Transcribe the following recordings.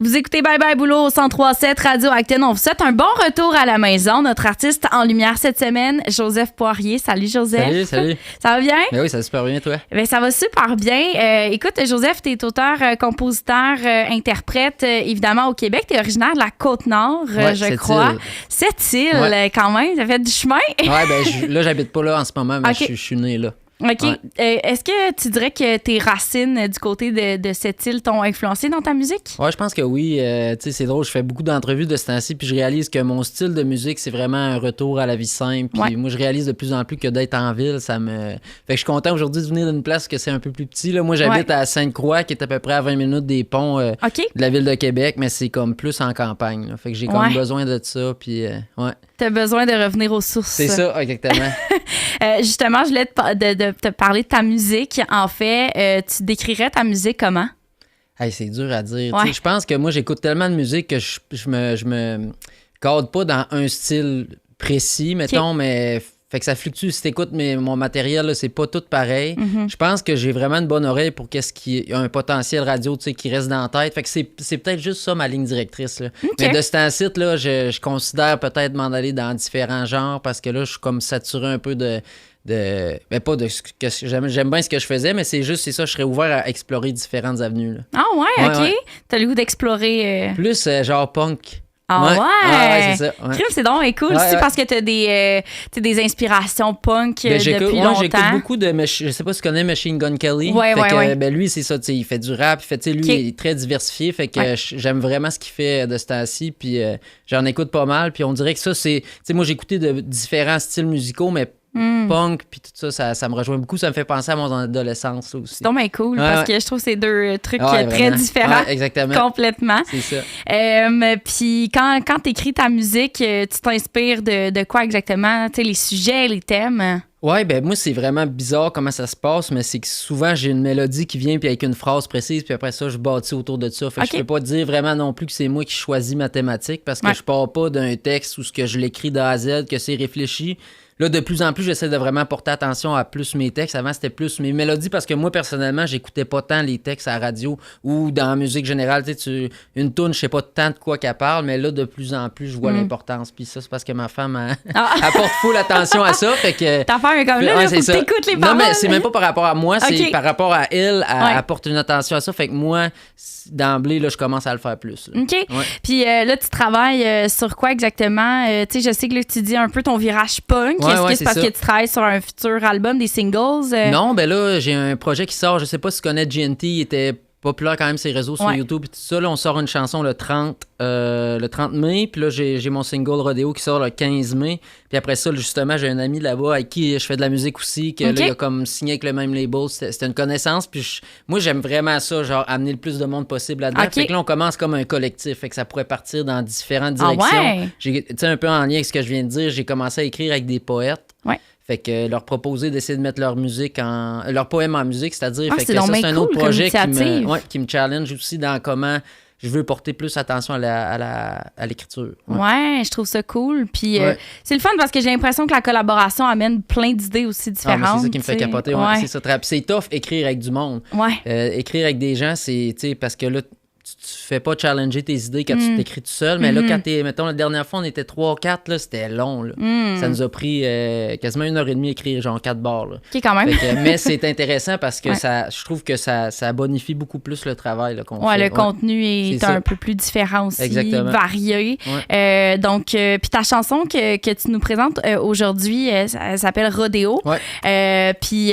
Vous écoutez Bye Bye Boulot au 103.7 Radio Acton. On vous souhaite un bon retour à la maison. Notre artiste en lumière cette semaine, Joseph Poirier. Salut Joseph. Salut. Ça va bien? Ben oui, ça va super bien, toi. Ben, ça va super bien. Écoute, Joseph, t'es auteur, compositeur, interprète, évidemment au Québec. T'es originaire de la Côte-Nord, je crois. Sept-Îles, quand même. Ça fait du chemin. Ouais, ben là, j'habite pas là en ce moment, mais je suis né là. OK. Ouais. Est-ce que tu dirais que tes racines du côté de cette île t'ont influencé dans ta musique? Ouais, je pense que oui. Tu sais, c'est drôle, je fais beaucoup d'entrevues de ce temps-ci, puis je réalise que mon style de musique, c'est vraiment un retour à la vie simple. Puis moi, je réalise de plus en plus que d'être en ville, ça me... Fait que je suis content aujourd'hui de venir d'une place que c'est un peu plus petit. Là. Moi, j'habite à Sainte-Croix, qui est à peu près à 20 minutes des ponts de la ville de Québec, mais c'est comme plus en campagne. Là. Fait que j'ai comme besoin de ça, puis ouais. T'as besoin de revenir aux sources. C'est ça, exactement. Justement, je voulais te parler de ta musique. En fait, tu décrirais ta musique comment? Hey, c'est dur à dire. Ouais. Je pense que moi, j'écoute tellement de musique que je me cadre pas dans un style précis, mettons, mais... Fait que ça fluctue. Si t'écoutes mon matériel, là, c'est pas tout pareil. Mm-hmm. Je pense que j'ai vraiment une bonne oreille pour qu'est-ce qui a un potentiel radio, tu sais, qui reste dans la tête. Fait que c'est peut-être juste ça ma ligne directrice. Là. Okay. Mais de ce temps-ci, là, je considère peut-être m'en aller dans différents genres parce que là, je suis comme saturé un peu mais pas de ce que j'aime bien ce que je faisais, mais c'est ça, je serais ouvert à explorer différentes avenues. Là. Ah ouais, OK. Ouais. T'as le goût d'explorer... Plus genre punk. Ah ouais, c'est ça. Ouais. Crime, c'est donc cool. C'est parce que t'as des inspirations punk depuis longtemps. J'écoute beaucoup de... Je sais pas si tu connais Machine Gun Kelly. Ben lui, c'est ça. Il fait du rap. Lui, il est très diversifié. Fait que j'aime vraiment ce qu'il fait de ce temps-ci. Puis j'en écoute pas mal. Puis on dirait que ça, c'est... moi, j'ai écouté de différents styles musicaux, mais punk, puis tout ça, ça me rejoint beaucoup. Ça me fait penser à mon adolescence là, aussi. C'est donc bien cool parce que je trouve que c'est deux trucs très différents. Ouais, exactement. Complètement. C'est ça. Puis quand tu écris ta musique, tu t'inspires de quoi exactement? Tu sais, les sujets, les thèmes? Ouais, ben moi, c'est vraiment bizarre comment ça se passe, mais c'est que souvent, j'ai une mélodie qui vient puis avec une phrase précise, puis après ça, je bâtis autour de ça. Fait que je peux pas dire vraiment non plus que c'est moi qui choisis ma thématique parce que je pars pas d'un texte où ce que je l'écris de A à Z, que c'est réfléchi. Là, de plus en plus, j'essaie de vraiment porter attention à plus mes textes. Avant, c'était plus mes mélodies parce que moi, personnellement, j'écoutais pas tant les textes à la radio ou dans la musique générale. Une toune, je sais pas tant de quoi qu'elle parle, mais là, de plus en plus, je vois l'importance. Puis ça, c'est parce que ma femme apporte full attention à ça. Fait que, ta femme est comme là, faut que t'écoutes les paroles. Non, mais c'est même pas par rapport à moi, c'est par rapport à elle. Elle apporte une attention à ça. Fait que moi, d'emblée, là, je commence à le faire plus. Là. OK. Ouais. Puis là, tu travailles sur quoi exactement? Tu sais, je sais que là, tu dis un peu ton virage punk. Est-ce que c'est parce que tu travailles sur un futur album, des singles? Non, ben là, j'ai un projet qui sort. Je sais pas si tu connais GNT, il était populaire quand même ses réseaux sur YouTube et tout ça. Là, on sort une chanson le 30 mai. Puis là, j'ai mon single Rodéo qui sort le 15 mai. Puis après ça, justement, j'ai un ami là-bas avec qui je fais de la musique aussi, que là, il a comme signé avec le même label. C'était une connaissance. Puis moi, j'aime vraiment ça, genre amener le plus de monde possible là-dedans. Fait que là, on commence comme un collectif. Fait que ça pourrait partir dans différentes directions. Tu sais, un peu en lien avec ce que je viens de dire, j'ai commencé à écrire avec des poètes. Fait que leur proposer d'essayer de mettre leur poème en musique, c'est-à-dire fait que ça, c'est un autre projet qui me challenge aussi dans comment je veux porter plus attention à l'écriture. Ouais, je trouve ça cool. Puis c'est le fun parce que j'ai l'impression que la collaboration amène plein d'idées aussi différentes. C'est ça qui me fait capoter. C'est ça. C'est tough écrire avec du monde. Écrire avec des gens, c'est parce que là, tu fais pas challenger tes idées quand tu t'écris tout seul, mais là, quand mettons, la dernière fois, on était 3-4, là, c'était long, là. Ça nous a pris quasiment 1h30 à écrire, genre 4 barres, là. OK, quand même. Mais c'est intéressant parce que je trouve que ça bonifie beaucoup plus le travail là, qu'on fait. Le contenu est un peu plus différent aussi, varié. Donc, puis ta chanson que tu nous présentes aujourd'hui, elle s'appelle Rodéo. Puis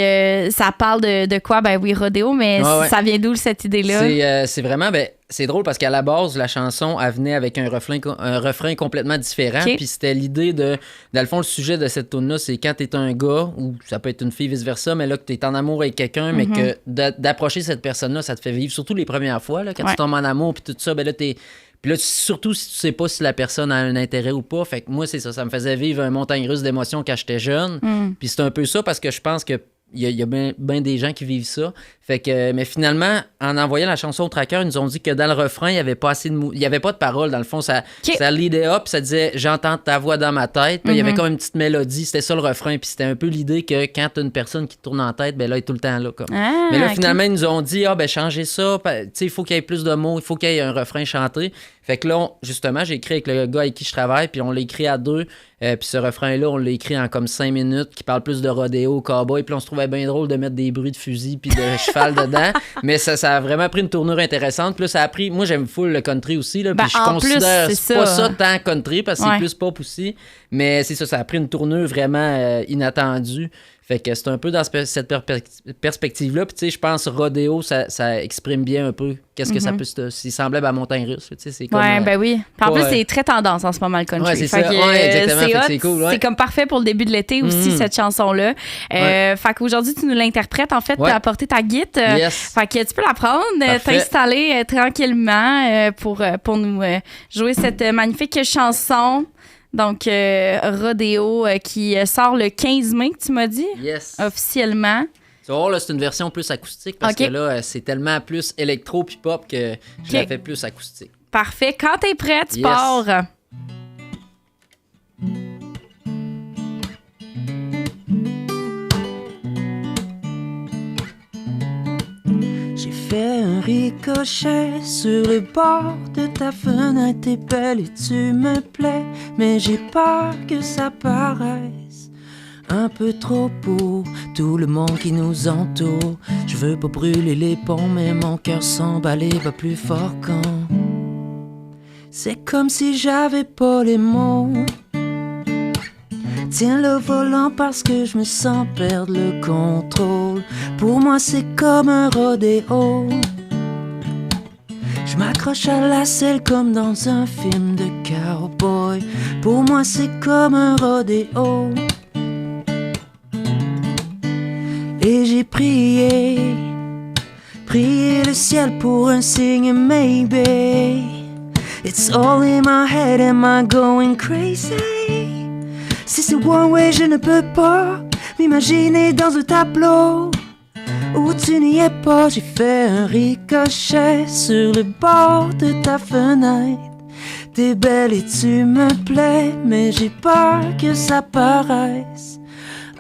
ça parle de quoi? Ben oui, Rodéo, mais ça vient d'où cette idée-là? C'est vraiment... c'est drôle parce qu'à la base, la chanson, elle venait avec un refrain complètement différent. Puis c'était l'idée dans le fond, le sujet de cette tune-là, c'est quand t'es un gars, ou ça peut être une fille, vice-versa, mais là, que t'es en amour avec quelqu'un, mais que d'approcher cette personne-là, ça te fait vivre, surtout les premières fois, là, quand tu tombes en amour, puis tout ça, ben là, Puis là, surtout si tu sais pas si la personne a un intérêt ou pas. Fait que moi, c'est ça me faisait vivre une montagne russe d'émotions quand j'étais jeune. Puis c'est un peu ça parce que je pense que il y a bien des gens qui vivent ça. Fait que, mais finalement, en envoyant la chanson au tracker, ils nous ont dit que dans le refrain, il n'y avait pas assez il y avait pas de paroles. Dans le fond, ça leadait up, ça disait « J'entends ta voix dans ma tête ». Puis il y avait comme une petite mélodie, c'était ça le refrain. Puis c'était un peu l'idée que quand tu as une personne qui te tourne en tête, ben là, elle est tout le temps là. Comme. Mais là, finalement, ils nous ont dit « changez ça, il faut qu'il y ait plus de mots, il faut qu'il y ait un refrain chanté ». Fait que là, justement, j'ai écrit avec le gars avec qui je travaille, puis on l'a écrit à 2. Puis ce refrain-là, on l'a écrit en comme 5 minutes, qui parle plus de rodéo, cowboy. Puis on se trouvait bien drôle de mettre des bruits de fusil puis de cheval dedans. Mais ça a vraiment pris une tournure intéressante. Puis là, ça a pris... Moi, j'aime full le country aussi. Là, puis je considère c'est pas ça tant country, parce que c'est plus pop aussi. Mais c'est ça a pris une tournure vraiment inattendue. Fait que c'est un peu dans cette perspective-là. Puis, tu sais, je pense rodéo, ça exprime bien un peu qu'est-ce que ça peut... C'est semblable à Montagne Russe. Tu sais, c'est comme... ben oui. En plus, c'est très tendance en ce moment, le country. Ouais, c'est ça. Exactement. C'est hot. C'est cool. C'est comme parfait pour le début de l'été aussi, cette chanson-là. Fait qu'aujourd'hui, tu nous l'interprètes. En fait, tu as apporté ta guitare. Fait que tu peux la prendre, t'installer tranquillement pour nous jouer cette magnifique chanson. Donc, Rodéo qui sort le 15 mai, que tu m'as dit, officiellement. Tu vas voir, là, c'est une version plus acoustique parce que là, c'est tellement plus électro puis pop que je la fais plus acoustique. Parfait. Quand t'es prêt, tu pars. J'ai fait un ricochet sur le bord de ta fenêtre, t'es belle et tu me plais, mais j'ai peur que ça paraisse un peu trop pour tout le monde qui nous entoure. Je veux pas brûler les ponts, mais mon cœur s'emballer va plus fort quand c'est comme si j'avais pas les mots. Tiens le volant parce que je me sens perdre le contrôle. Pour moi c'est comme un rodéo. Je m'accroche à la selle comme dans un film de cowboy. Pour moi c'est comme un rodéo. Et j'ai prié le ciel pour un signe maybe. It's all in my head, am I going crazy? Si c'est one way, je ne peux pas m'imaginer dans un tableau où tu n'y es pas. J'ai fait un ricochet sur le bord de ta fenêtre. T'es belle et tu me plais, mais j'ai peur que ça paraisse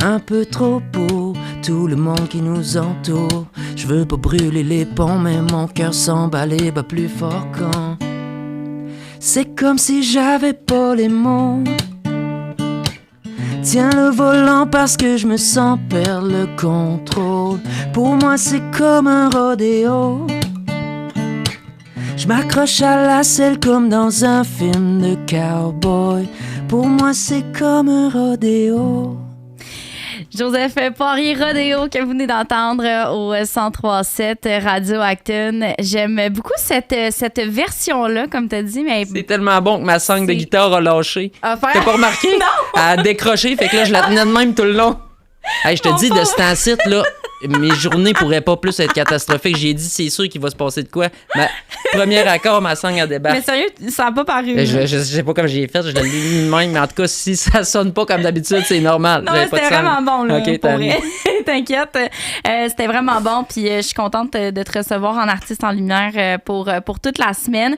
un peu trop pour tout le monde qui nous entoure. Je veux pas brûler les ponts, mais mon cœur s'emballer bat plus fort quand c'est comme si j'avais pas les mots. Tiens le volant parce que je me sens perdre le contrôle. Pour moi c'est comme un rodéo. Je m'accroche à la selle comme dans un film de cowboy. Pour moi c'est comme un rodéo. Joseph Poirier, Rodéo, que vous venez d'entendre au 103.7 Radio Acton. J'aime beaucoup cette version-là, comme tu as dit. Mais c'est tellement bon que ma sangle de guitare a lâché. T'as pas remarqué? Non! Elle a décroché, fait que là, je la tenais de même tout le long. Hey, je te dis, de ce temps-ci, là, mes journées pourraient pas plus être catastrophiques. J'ai dit, c'est sûr qu'il va se passer de quoi. Premier accord, ma sangle a débarqué. Mais sérieux, ça n'a pas paru. Je sais pas comment j'ai fait, je l'ai mis de même, mais en tout cas, si ça sonne pas comme d'habitude, c'est normal. Non, c'était vraiment bon, là. OK, T'inquiète. C'était vraiment bon, puis je suis contente de te recevoir en artiste en lumière pour toute la semaine.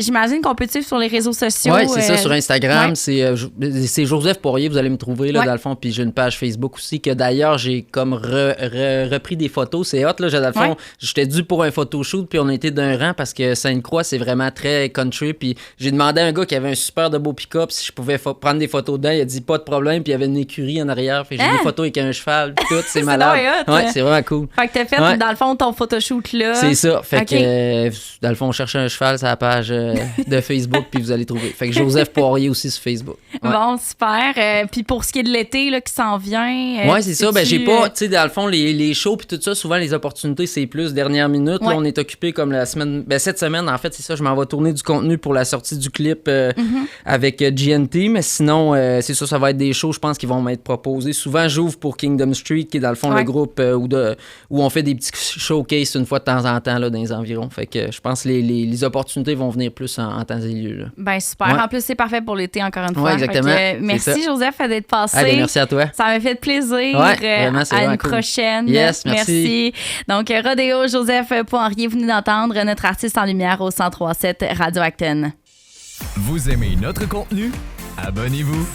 J'imagine qu'on peut te suivre sur les réseaux sociaux. Oui, c'est ça, sur Instagram. Ouais. C'est Joseph Poirier, vous allez me trouver, là, dans le fond, puis j'ai une page Facebook aussi, que d'ailleurs, j'ai comme repris des photos. C'est hot, là. Dans le fond, j'étais dû pour un photoshoot, puis on a été d'un rang parce que Sainte-Croix, c'est vraiment très country. Puis j'ai demandé à un gars qui avait un super de beau pick-up si je pouvais prendre des photos dedans. Il a dit pas de problème, puis il y avait une écurie en arrière. Fait que j'ai des photos avec un cheval, puis tout, c'est malade. Ouais, c'est vraiment cool. Fait que t'as fait, dans le fond, ton photoshoot là. C'est ça. Fait que, dans le fond, on cherche un cheval sur la page de Facebook, puis vous allez trouver. Fait que Joseph Poirier aussi sur Facebook. Ouais. Bon, super. Puis pour ce qui est de l'été là, qui s'en vient. Ouais, c'est ça. Ben, j'ai pas, tu sais, dans le fond, les shows, puis tout ça, souvent, les opportunités, c'est plus dernière minute. Là, on est occupé comme la semaine. Ben, cette semaine, en fait, c'est ça. Je m'en vais tourner du contenu pour la sortie du clip avec GNT. Mais sinon, c'est ça, ça va être des shows, je pense, qui vont m'être proposés. Souvent, j'ouvre pour Kingdom Street, qui est dans le fond le groupe où on fait des petits showcases une fois de temps en temps là, dans les environs. Fait que je pense que les opportunités vont venir plus en temps et lieu. Là. Ben super. En plus, c'est parfait pour l'été, encore une fois. Ouais, exactement. Exactement. Merci, Joseph, d'être passé. Allez, merci à toi. Ça m'a fait plaisir. Vraiment, à une prochaine. Yes, merci. Donc, Rodéo, Joseph Poirier, vous venez d'entendre notre artiste en lumière au 103.7 Radio Acton. Vous aimez notre contenu? Abonnez-vous.